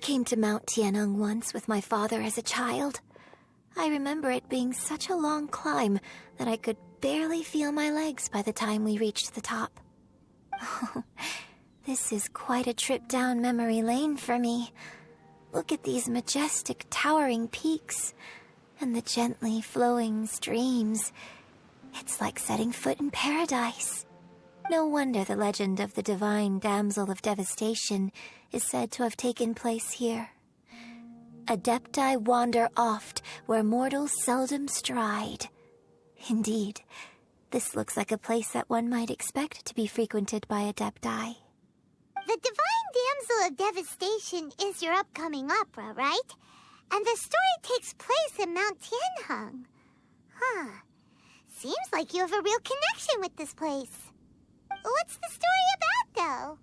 came to Mount Tianeng once with my father as a child. I remember it being such a long climb that I could barely feel my legs by the time we reached the top. This is quite a trip down memory lane for me. Look at these majestic, towering peaks, and the gently flowing streams. It's like setting foot in paradise. No wonder the legend of the divine damsel of devastation is said to have taken place here. Adepti wander oft where mortals seldom stride. Indeed, this looks like a place that one might expect to be frequented by Adepti. The Divine Damsel of Devastation is your upcoming opera, right? And the story takes place in Mount Tianheng. Huh. Seems like you have a real connection with this place. What's the story about,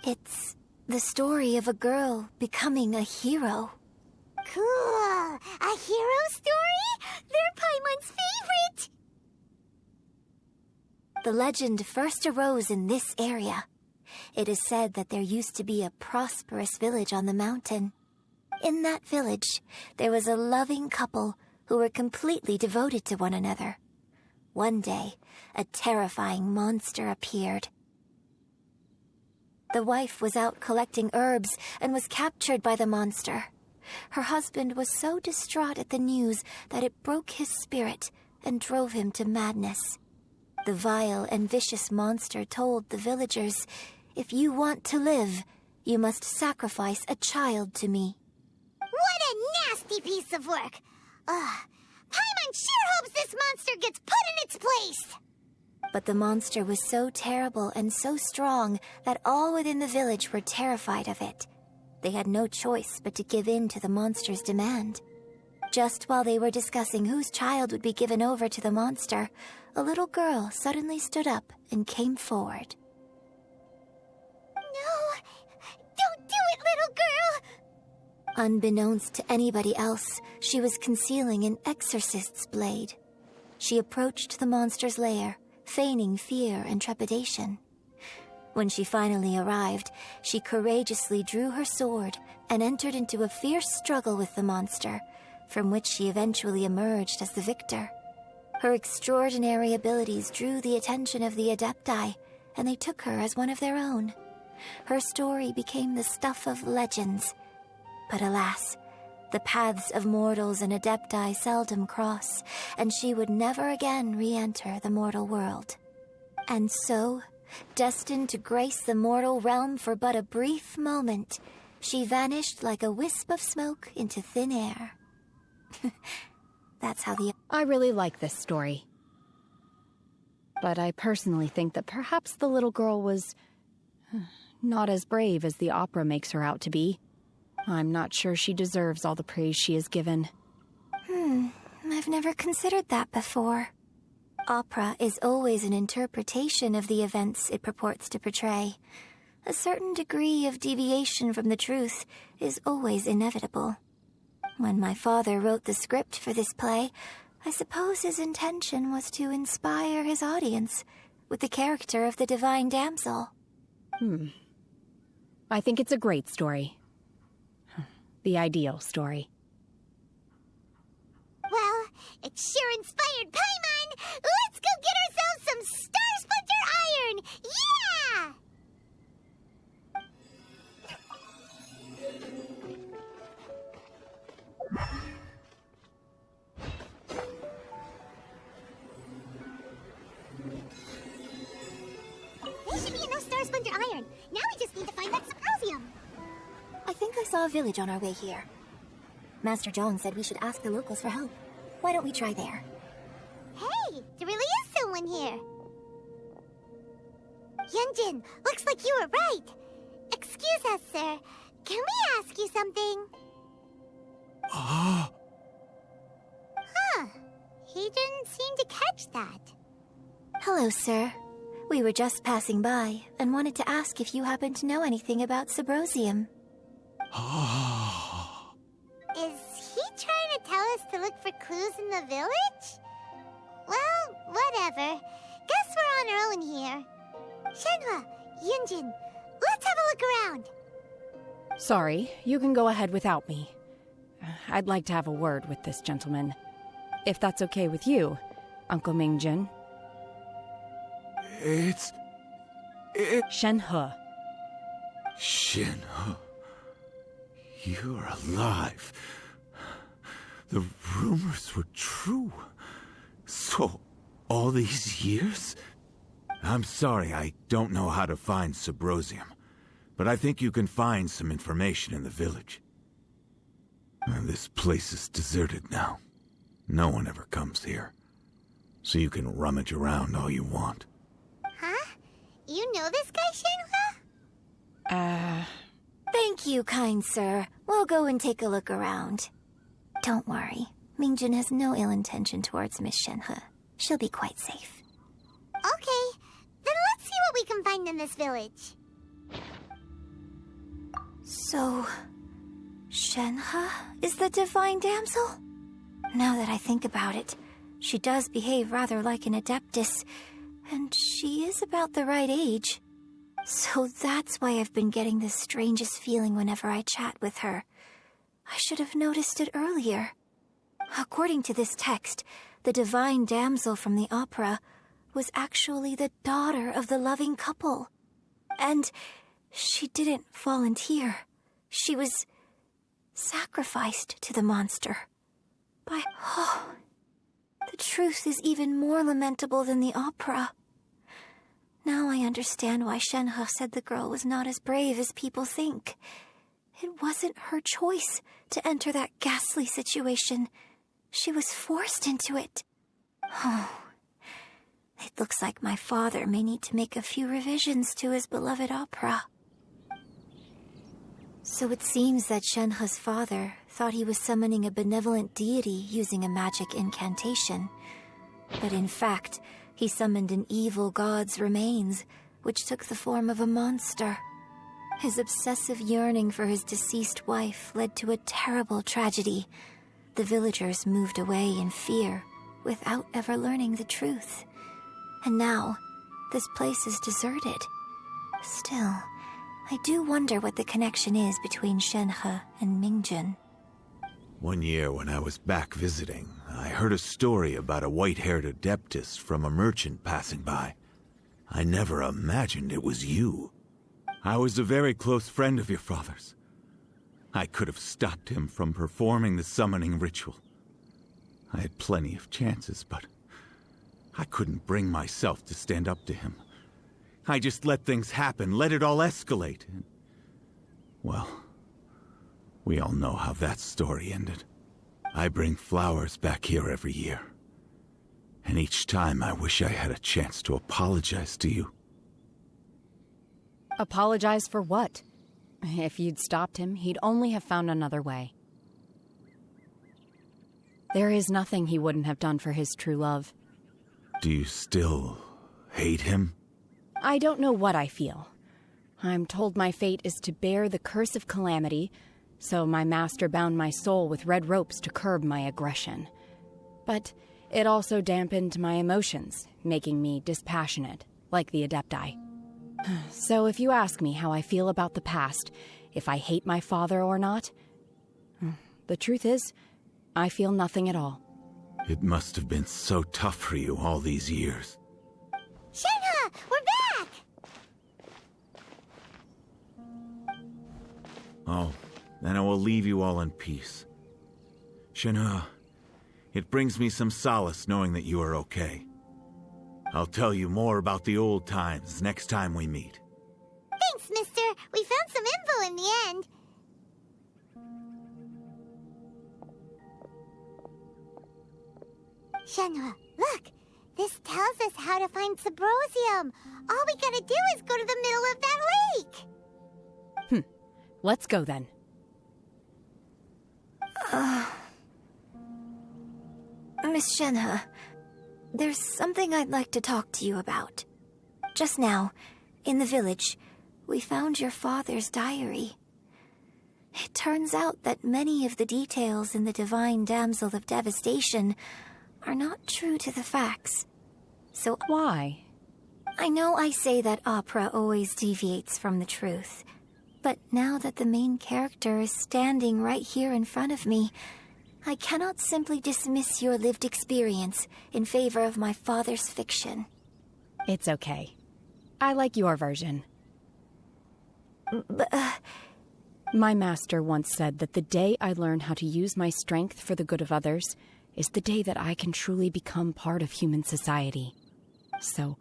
though? It's the story of a girl becoming a hero. Cool. A hero story? They're Paimon's favorite! The legend first arose in this area. It is said that there used to be a prosperous village on the mountain. In that village, there was a loving couple who were completely devoted to one another. One day, a terrifying monster appeared. The wife was out collecting herbs and was captured by the monster. Her husband was so distraught at the news that it broke his spirit and drove him to madness. The vile and vicious monster told the villagers, "If you want to live, you must sacrifice a child to me." What a nasty piece of work! Paimon sure hopes this monster gets put in its place! But the monster was so terrible and so strong that all within the village were terrified of it. They had no choice but to give in to the monster's demand. Just while they were discussing whose child would be given over to the monster, a little girl suddenly stood up and came forward. No! Don't do it, little girl! Unbeknownst to anybody else, she was concealing an exorcist's blade. She approached the monster's lair, feigning fear and trepidation. When she finally arrived, she courageously drew her sword and entered into a fierce struggle with the monster, from which she eventually emerged as the victor. Her extraordinary abilities drew the attention of the Adepti, and they took her as one of their own. Her story became the stuff of legends. But alas, the paths of mortals and Adepti seldom cross, and she would never again re-enter the mortal world. And so, destined to grace the mortal realm for but a brief moment, she vanished like a wisp of smoke into thin air. That's how the... I really like this story. But I personally think that perhaps the little girl was not as brave as the opera makes her out to be. I'm not sure she deserves all the praise she is given. I've never considered that before. Opera is always an interpretation of the events it purports to portray. A certain degree of deviation from the truth is always inevitable. When my father wrote the script for this play, I suppose his intention was to inspire his audience with the character of the Divine Damsel. I think it's a great story. The ideal story. Well, it sure inspired Paimon! Let's go get ourselves some Star Splinter Iron! Yeah! There should be enough Star Splinter Iron. Now we just need to find that symposium. I think I saw a village on our way here. Master Zhong said we should ask the locals for help. Why don't we try there? Hey, there really is someone here. Yunjin, looks like you were right. Excuse us, sir. Can we ask you something? Huh. He didn't seem to catch that. Hello, sir. We were just passing by and wanted to ask if you happen to know anything about Sybrosium. Is he trying to tell us to look for clues in the village? Well, whatever. Guess we're on our own here. Shenhe, Yunjin, let's have a look around. Sorry, you can go ahead without me. I'd like to have a word with this gentleman. If that's okay with you, Uncle Mingjin. It's... Shenhe. Shenhe. You're alive. The rumors were true. So, all these years? I'm sorry, I don't know how to find Subrosium, but I think you can find some information in the village. This place is deserted now. No one ever comes here. So you can rummage around all you want. Huh? You know this guy, Shenhe? Thank you, kind sir. We'll go and take a look around. Don't worry. Mingjin has no ill intention towards Miss Shenhe. She'll be quite safe. Okay, then let's see what we can find in this village. So, Shenhe is the divine damsel? Now that I think about it, she does behave rather like an adeptus, and she is about the right age. So that's why I've been getting the strangest feeling whenever I chat with her. I should have noticed it earlier. According to this text, the divine damsel from the opera was actually the daughter of the loving couple. And she didn't volunteer. She was sacrificed to the monster. The truth is even more lamentable than the opera. Now I understand why Shenhe said the girl was not as brave as people think. It wasn't her choice to enter that ghastly situation. She was forced into it. It looks like my father may need to make a few revisions to his beloved opera. So it seems that Shenhe's father thought he was summoning a benevolent deity using a magic incantation. But in fact, he summoned an evil god's remains, which took the form of a monster. His obsessive yearning for his deceased wife led to a terrible tragedy. The villagers moved away in fear, without ever learning the truth. And now, this place is deserted. Still, I do wonder what the connection is between Shenhe and Mingjin. One year when I was back visiting, I heard a story about a white-haired adeptus from a merchant passing by. I never imagined it was you. I was a very close friend of your father's. I could have stopped him from performing the summoning ritual. I had plenty of chances, but I couldn't bring myself to stand up to him. I just let things happen, let it all escalate. Well, we all know how that story ended. I bring flowers back here every year. And each time I wish I had a chance to apologize to you. Apologize for what? If you'd stopped him, he'd only have found another way. There is nothing he wouldn't have done for his true love. Do you still hate him? I don't know what I feel. I'm told my fate is to bear the curse of calamity, so my master bound my soul with red ropes to curb my aggression. But it also dampened my emotions, making me dispassionate, like the Adepti. So if you ask me how I feel about the past, if I hate my father or not, the truth is, I feel nothing at all. It must have been so tough for you all these years. Shenhe, we're back! Oh, then I will leave you all in peace. Shenhe, it brings me some solace knowing that you are okay. I'll tell you more about the old times next time we meet. Thanks, mister. We found some info in the end. Shenhe, look! This tells us how to find Subrosium. All we gotta do is go to the middle of that lake. Let's go then. Miss Shenhe, there's something I'd like to talk to you about. Just now, in the village, we found your father's diary. It turns out that many of the details in the Divine Damsel of Devastation are not true to the facts. So Why? I know I say that opera always deviates from the truth, But now that the main character is standing right here in front of me, I cannot simply dismiss your lived experience in favor of my father's fiction. It's okay. I like your version. My master once said that the day I learn how to use my strength for the good of others is the day that I can truly become part of human society. So,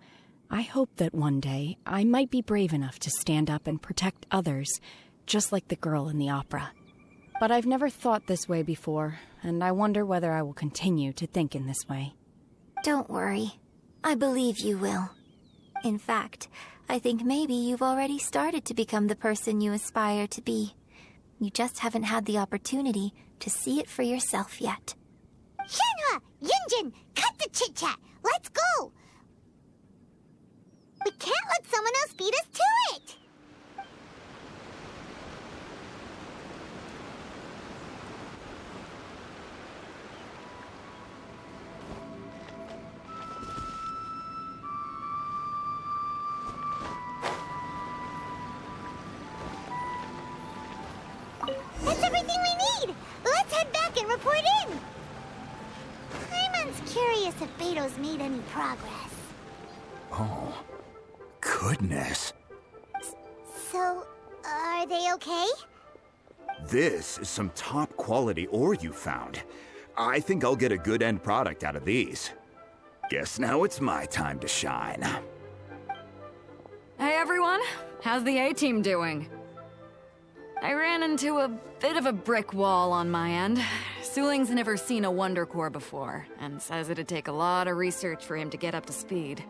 I hope that one day I might be brave enough to stand up and protect others, just like the girl in the opera. But I've never thought this way before, and I wonder whether I will continue to think in this way. Don't worry. I believe you will. In fact, I think maybe you've already started to become the person you aspire to be. You just haven't had the opportunity to see it for yourself yet. Shenhe! Yunjin! Cut the chit-chat! Let's go! We can't let someone else beat us to it! That's everything we need! Let's head back and report in! Paimon's curious if Beto's made any progress. Oh, goodness. So, are they okay? This is some top quality ore you found. I think I'll get a good end product out of these. Guess now it's my time to shine. Hey everyone, how's the A-team doing? I ran into a bit of a brick wall on my end. Suling's never seen a Wonder Core before, and says it'd take a lot of research for him to get up to speed.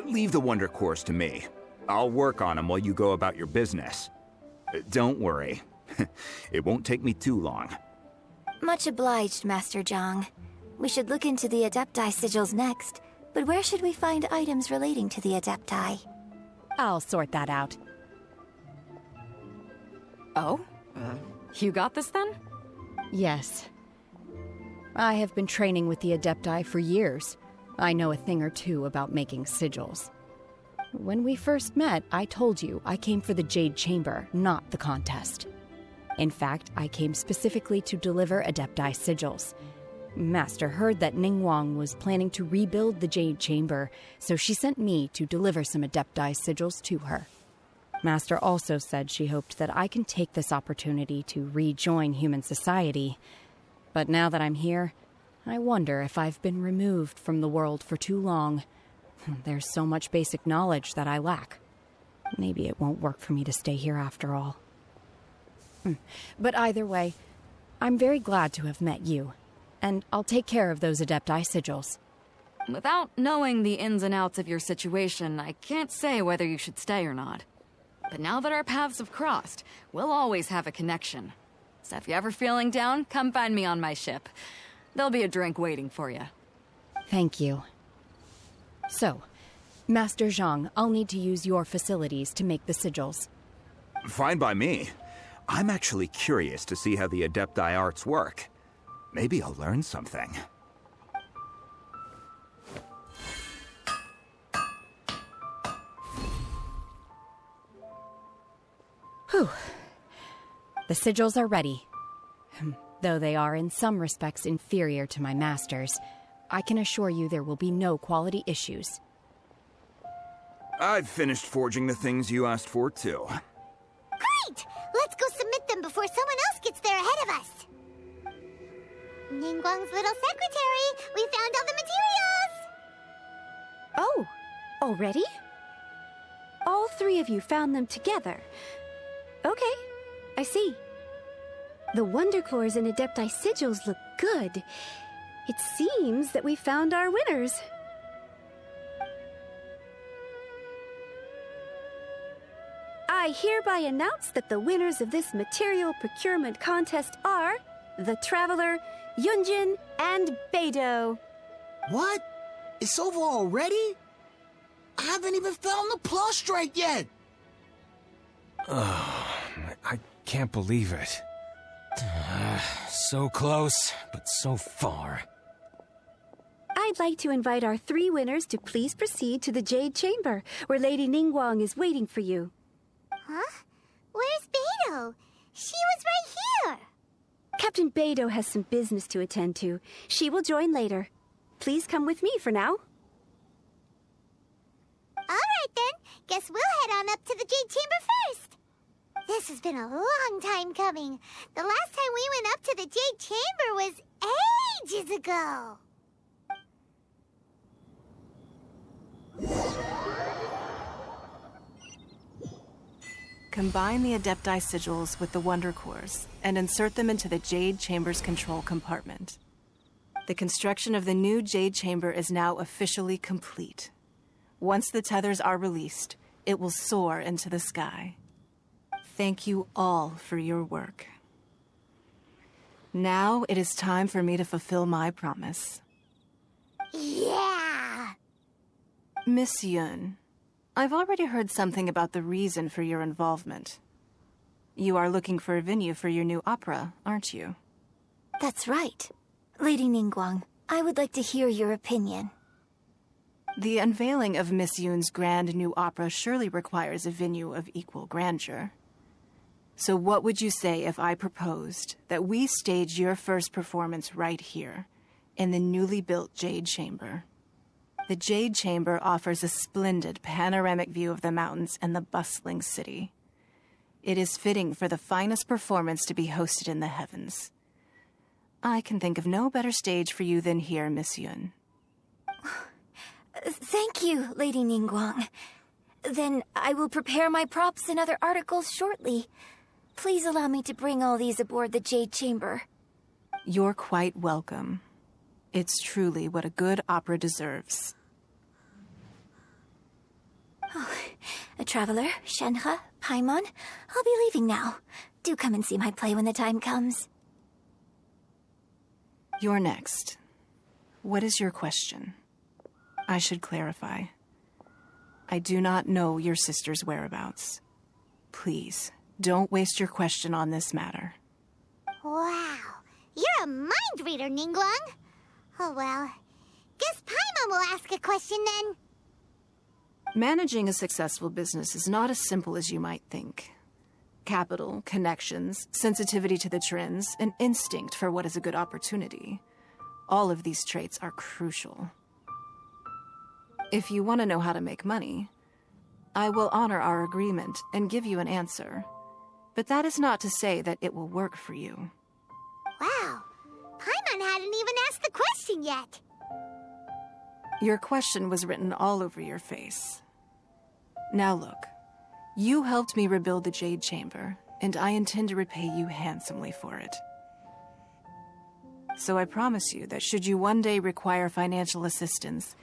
Leave the Wonder Cores to me. I'll work on them while you go about your business. Don't worry. It won't take me too long. Much obliged, Master Zhang. We should look into the Adepti sigils next, but where should we find items relating to the Adepti? I'll sort that out. Oh? You got this then? Yes. I have been training with the Adepti for years. I know a thing or two about making sigils. When we first met, I told you I came for the Jade Chamber, not the contest. In fact, I came specifically to deliver Adepti sigils. Master heard that Ningguang was planning to rebuild the Jade Chamber, so she sent me to deliver some Adepti sigils to her. Master also said she hoped that I can take this opportunity to rejoin human society. But now that I'm here, I wonder if I've been removed from the world for too long. There's so much basic knowledge that I lack. Maybe it won't work for me to stay here after all. But either way, I'm very glad to have met you. And I'll take care of those Adepti sigils. Without knowing the ins and outs of your situation, I can't say whether you should stay or not. But now that our paths have crossed, we'll always have a connection. So if you're ever feeling down, come find me on my ship. There'll be a drink waiting for you. Thank you. So, Master Zhang, I'll need to use your facilities to make the sigils. Fine by me. I'm actually curious to see how the Adepti arts work. Maybe I'll learn something. Whew. The sigils are ready. Though they are in some respects inferior to my master's, I can assure you there will be no quality issues. I've finished forging the things you asked for, too. Great! Let's go submit them before someone else gets there ahead of us. Ningguang's little secretary, we found all the materials! Oh, already? All three of you found them together. Okay, I see. The Wonder Cores and Adepti sigils look good. It seems that we found our winners. I hereby announce that the winners of this material procurement contest are the Traveler, Yunjin, and Beto. What? It's over already? I haven't even found the plus strike yet! I can't believe it. So close, but so far. I'd like to invite our three winners to please proceed to the Jade Chamber, where Lady Ningguang is waiting for you. Huh? She was right here. Captain Beidou has some business to attend to. She will join later. Please come with me for now. All right, then. Guess we'll head on up to the Jade Chamber first. This has been a long time coming. The last time we went up to the Jade Chamber was ages ago. Combine the Adepti sigils with the Wonder Cores and insert them into the Jade Chamber's control compartment. The construction of the new Jade Chamber is now officially complete. Once the tethers are released, it will soar into the sky. Thank you all for your work. Now it is time for me to fulfill my promise. Yeah! Miss Yun, I've already heard something about the reason for your involvement. You are looking for a venue for your new opera, aren't you? That's right. Lady Ningguang, I would like to hear your opinion. The unveiling of Miss Yun's grand new opera surely requires a venue of equal grandeur. So what would you say if I proposed that we stage your first performance right here, in the newly built Jade Chamber? The Jade Chamber offers a splendid panoramic view of the mountains and the bustling city. It is fitting for the finest performance to be hosted in the heavens. I can think of no better stage for you than here, Miss Yun. Thank you, Lady Ningguang. Then I will prepare my props and other articles shortly. Please allow me to bring all these aboard the Jade Chamber. You're quite welcome. It's truly what a good opera deserves. Oh, a traveler, Shenhe, Paimon, I'll be leaving now. Do come and see my play when the time comes. You're next. What is your question? I should clarify. I do not know your sister's whereabouts. Please, don't waste your question on this matter. Wow, you're a mind reader, Ningguang. Oh well, guess Paimon will ask a question then. Managing a successful business is not as simple as you might think. Capital, connections, sensitivity to the trends, and instinct for what is a good opportunity. All of these traits are crucial. If you want to know how to make money, I will honor our agreement and give you an answer. But that is not to say that it will work for you. Wow, Paimon hadn't even asked the question yet. Your question was written all over your face. Now look, you helped me rebuild the Jade Chamber, and I intend to repay you handsomely for it. So I promise you that should you one day require financial assistance,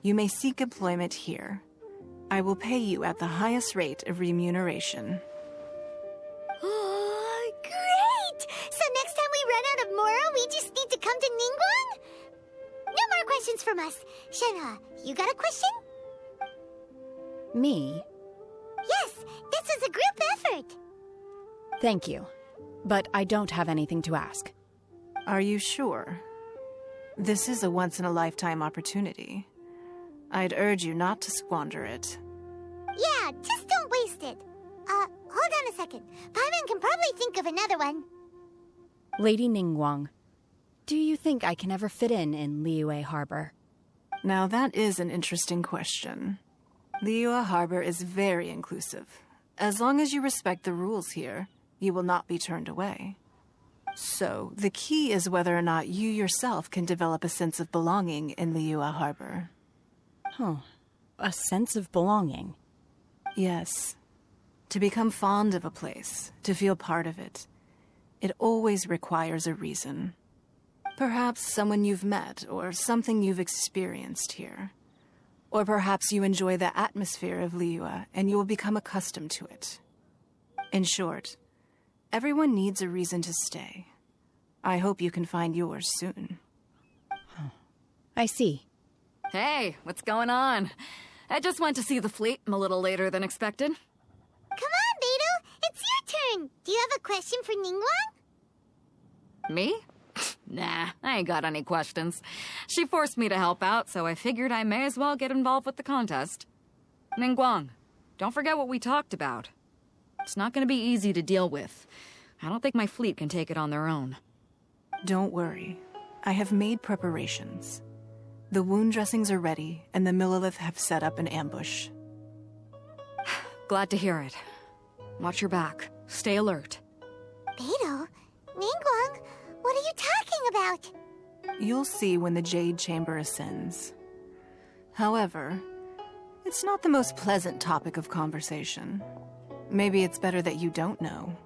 you may seek employment here. I will pay you at the highest rate of remuneration. Oh, great! So next time we run out of Moro, we just need to come to Ningguang? No more questions from us. Shenhe, you got a question? Me? Yes, this is a group effort. Thank you. But I don't have anything to ask. Are you sure? This is a once-in-a-lifetime opportunity. I'd urge you not to squander it. Yeah, just don't waste it. Hold on a second. Paimon can probably think of another one. Lady Ningguang, do you think I can ever fit in Liyue Harbor? Now that is an interesting question. Liyue Harbor is very inclusive. As long as you respect the rules here, you will not be turned away. So, the key is whether or not you yourself can develop a sense of belonging in Liyue Harbor. Huh. A sense of belonging. Yes. To become fond of a place, to feel part of it, it always requires a reason. Perhaps someone you've met, or something you've experienced here. Or perhaps you enjoy the atmosphere of Liyue, and you will become accustomed to it. In short, everyone needs a reason to stay. I hope you can find yours soon. I see. Hey, what's going on? I just went to see the fleet. I'm a little later than expected. Come on, Beidou. It's your turn. Do you have a question for Ningguang? Me? Nah, I ain't got any questions. She forced me to help out, so I figured I may as well get involved with the contest. Ningguang, don't forget what we talked about. It's not gonna be easy to deal with. I don't think my fleet can take it on their own. Don't worry. I have made preparations. The wound dressings are ready, and the Millilith have set up an ambush. Glad to hear it. Watch your back. Stay alert. Beidou? Ningguang? What are you talking about? You'll see when the Jade Chamber ascends. However, it's not the most pleasant topic of conversation. Maybe it's better that you don't know.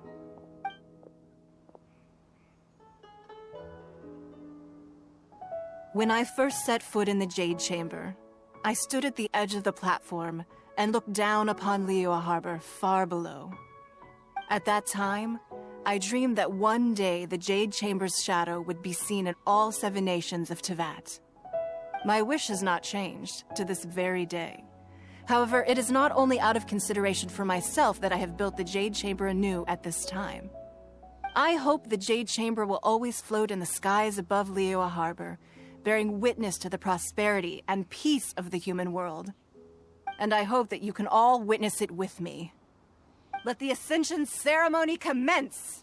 When I first set foot in the Jade Chamber, I stood at the edge of the platform and looked down upon Liyue Harbor far below. At that time, I dreamed that one day the Jade Chamber's shadow would be seen in all 7 nations of Teyvat. My wish has not changed to this very day. However, it is not only out of consideration for myself that I have built the Jade Chamber anew at this time. I hope the Jade Chamber will always float in the skies above Liyue Harbor, bearing witness to the prosperity and peace of the human world. And I hope that you can all witness it with me. Let the Ascension ceremony commence!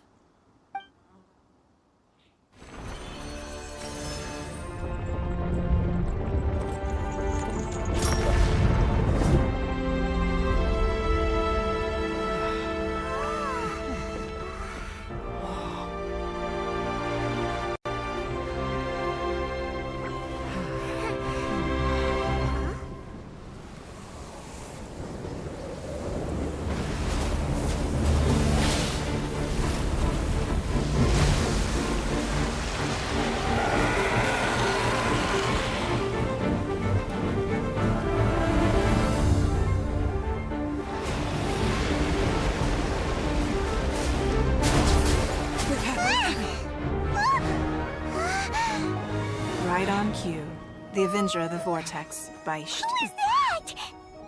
Right on cue. The Avenger of the Vortex, Beisht. Who is that?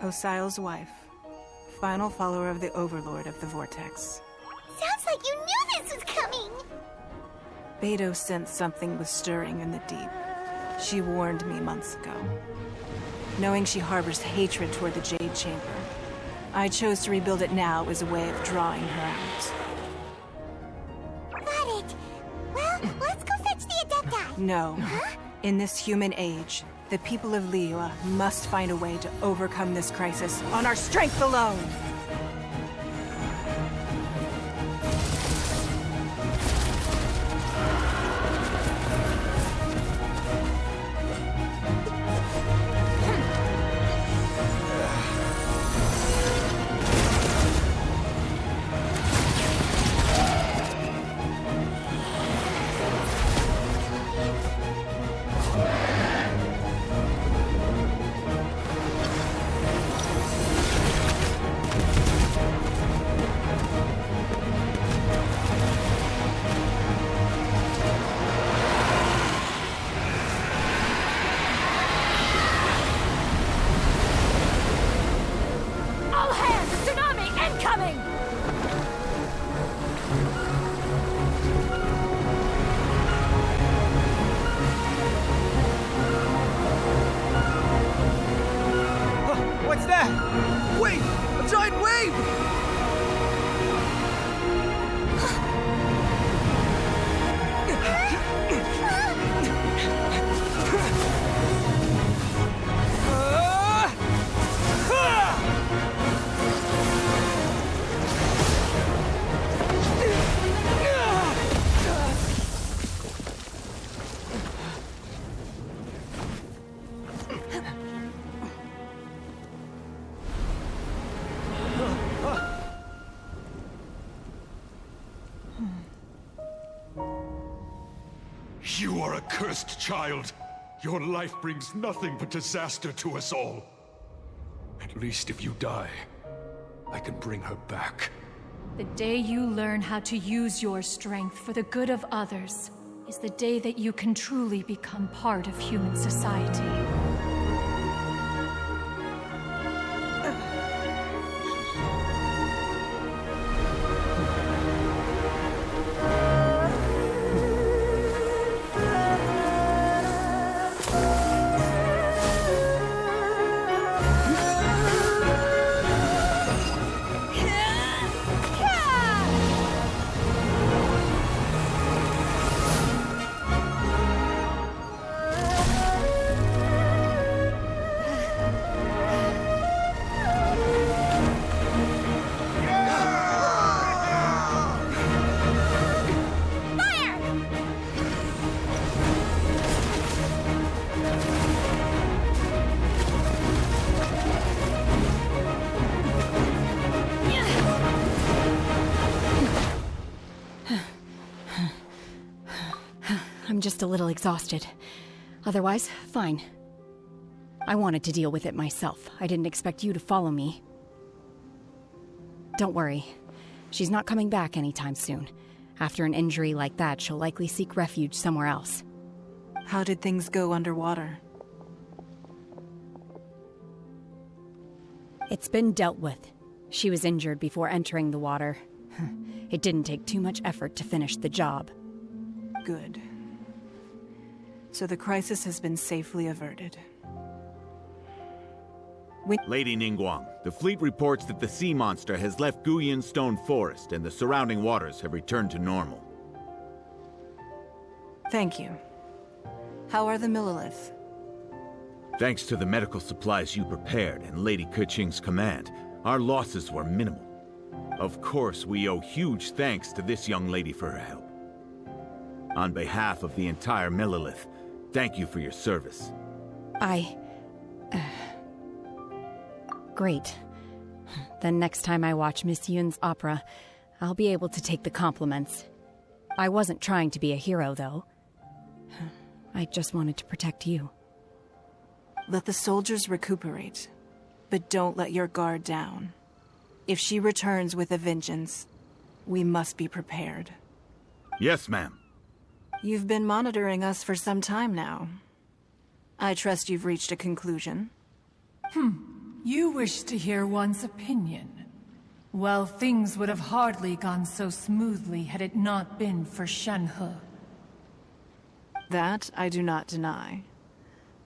Osial's wife. Final follower of the Overlord of the Vortex. Sounds like you knew this was coming. Beidou sensed something was stirring in the deep. She warned me months ago. Knowing she harbors hatred toward the Jade Chamber, I chose to rebuild it now as a way of drawing her out. Got it. Well, let's go fetch the Adepti. No. Huh? In this human age, the people of Liyue must find a way to overcome this crisis on our strength alone! What's that? Wait! A giant wave! You are a cursed child. Your life brings nothing but disaster to us all. At least if you die, I can bring her back. The day you learn how to use your strength for the good of others is the day that you can truly become part of human society. just a little exhausted. Otherwise, fine. I wanted to deal with it myself. I didn't expect you to follow me. Don't worry. She's not coming back anytime soon. After an injury like that, she'll likely seek refuge somewhere else. How did things go underwater? It's been dealt with. She was injured before entering the water. It didn't take too much effort to finish the job. Good. So the crisis has been safely averted. Lady Ningguang, the fleet reports that the sea monster has left Guyan Stone Forest and the surrounding waters have returned to normal. Thank you. How are the Millilith? Thanks to the medical supplies you prepared and Lady Keqing's command, our losses were minimal. Of course, we owe huge thanks to this young lady for her help. On behalf of the entire Millilith, thank you for your service. Great. Then next time I watch Miss Yun's opera, I'll be able to take the compliments. I wasn't trying to be a hero, though. I just wanted to protect you. Let the soldiers recuperate, but don't let your guard down. If she returns with a vengeance, we must be prepared. Yes, ma'am. You've been monitoring us for some time now. I trust you've reached a conclusion. You wish to hear one's opinion. Well, things would have hardly gone so smoothly had it not been for Shenhe. That I do not deny.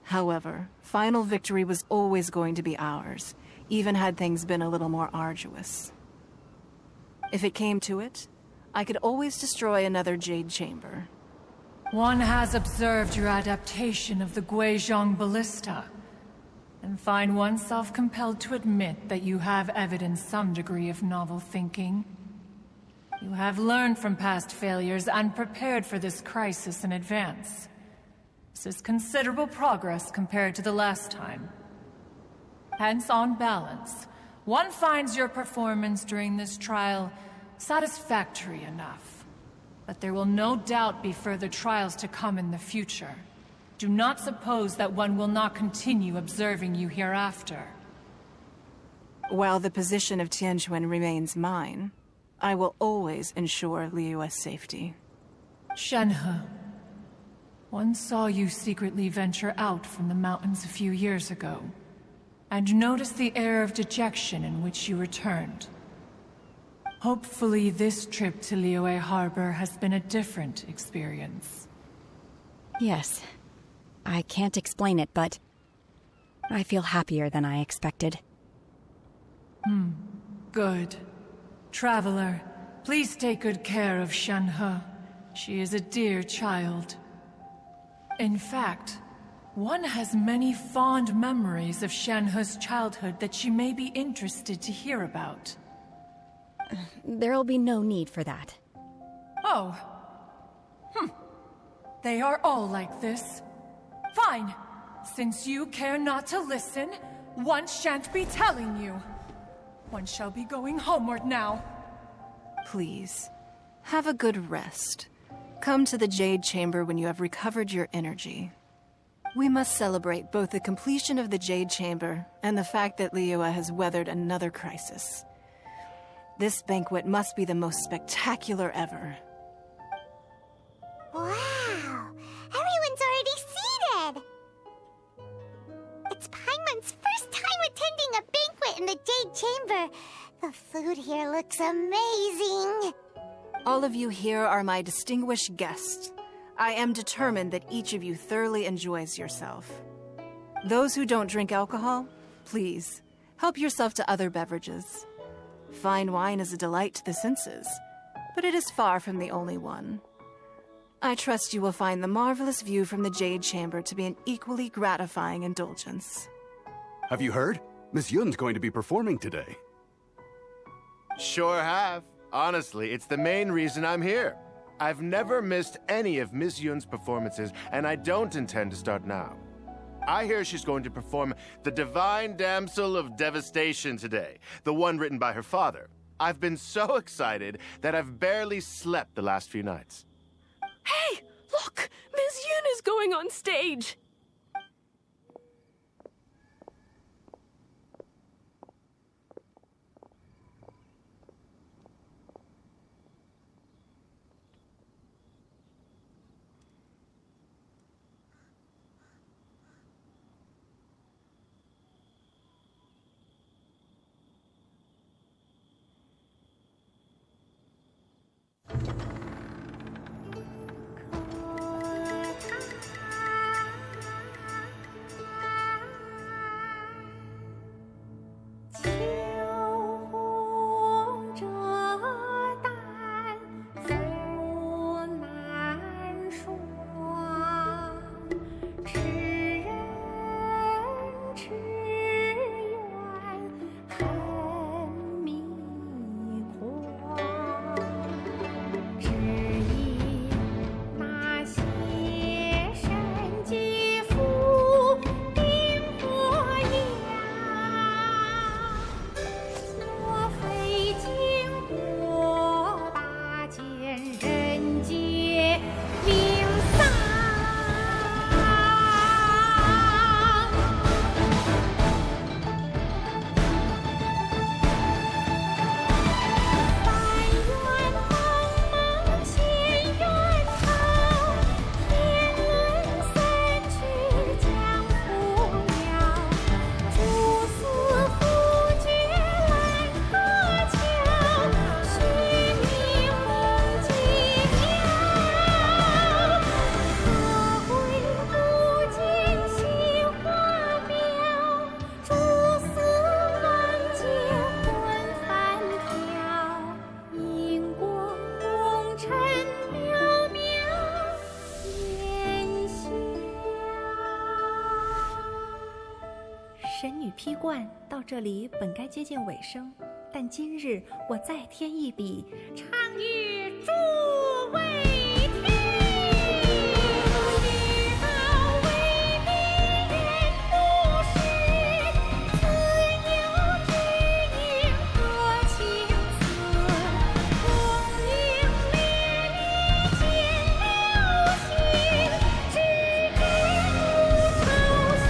However, final victory was always going to be ours, even had things been a little more arduous. If it came to it, I could always destroy another Jade Chamber. One has observed your adaptation of the Guizhong Ballista, and find oneself compelled to admit that you have evidenced some degree of novel thinking. You have learned from past failures and prepared for this crisis in advance. This is considerable progress compared to the last time. Hence, on balance, one finds your performance during this trial satisfactory enough. But there will no doubt be further trials to come in the future. Do not suppose that one will not continue observing you hereafter. While the position of Tianquan remains mine, I will always ensure Liyue's safety. Shenhe, one saw you secretly venture out from the mountains a few years ago, and noticed the air of dejection in which you returned. Hopefully this trip to Liyue Harbor has been a different experience. Yes. I can't explain it, but I feel happier than I expected. Good. Traveler, please take good care of Shenhe. She is a dear child. In fact, one has many fond memories of Shenhe's childhood that she may be interested to hear about. There'll be no need for that. Oh. They are all like this. Fine. Since you care not to listen, one shan't be telling you. One shall be going homeward now. Please, have a good rest. Come to the Jade Chamber when you have recovered your energy. We must celebrate both the completion of the Jade Chamber and the fact that Liyue has weathered another crisis. This banquet must be the most spectacular ever. Wow! Everyone's already seated! It's Paimon's first time attending a banquet in the Jade Chamber. The food here looks amazing. All of you here are my distinguished guests. I am determined that each of you thoroughly enjoys yourself. Those who don't drink alcohol, please, help yourself to other beverages. Fine wine is a delight to the senses, but it is far from the only one. I trust you will find the marvelous view from the Jade Chamber to be an equally gratifying indulgence. Have you heard? Miss Yun's going to be performing today. Sure have. Honestly, it's the main reason I'm here. I've never missed any of Miss Yun's performances, and I don't intend to start now. I hear she's going to perform The Divine Damsel of Devastation today, the one written by her father. I've been so excited that I've barely slept the last few nights. Hey, look! Miss Miss Yun is going on stage!神女披冠到这里本该接近尾声，但今日我再添一笔，唱与诸位听。知道为民人不是，自有知音何情思？功名烈烈见了心，只知不操心。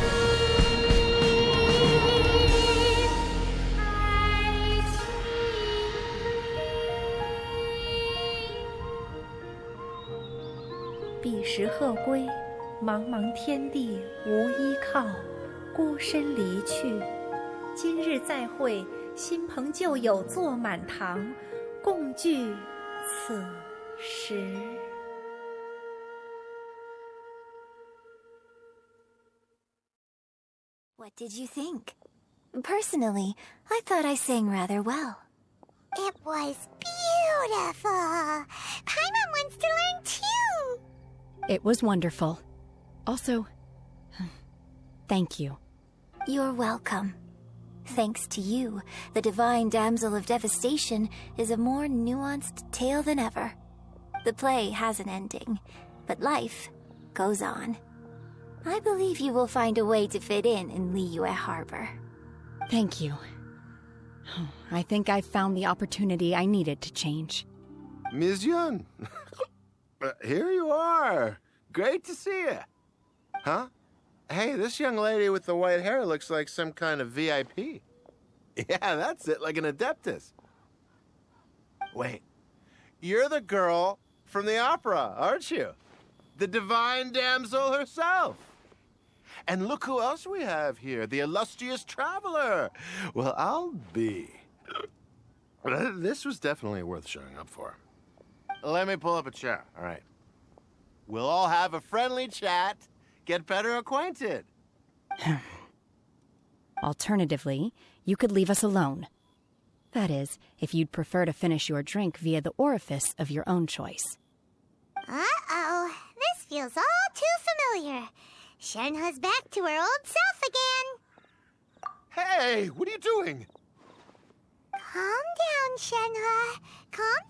彼时鹤归，茫茫天地无依靠，孤身离去。今日再会，新朋旧友坐满堂，共聚此时。What did you think? Personally, I thought I sang rather well. It was beautiful. Paimon wants to learn too. It was wonderful. Also, thank you. You're welcome. Thanks to you, the Divine Damsel of Devastation is a more nuanced tale than ever. The play has an ending, but life goes on. I believe you will find a way to fit in Liyue Harbor. Thank you. I think I've found the opportunity I needed to change. Ms. Yun, here you are. Great to see you. Huh? Hey, this young lady with the white hair looks like some kind of VIP. Yeah, that's it, like an Adeptus. Wait, you're the girl from the opera, aren't you? The Divine Damsel herself. And look who else we have here, the illustrious traveler. Well, I'll be. This was definitely worth showing up for. Let me pull up a chair, all right. We'll all have a friendly chat, get better acquainted. Alternatively, you could leave us alone. That is, if you'd prefer to finish your drink via the orifice of your own choice. Uh-oh, this feels all too familiar. Shenhe's back to her old self again. Hey, what are you doing? Calm down, Shenhe. Calm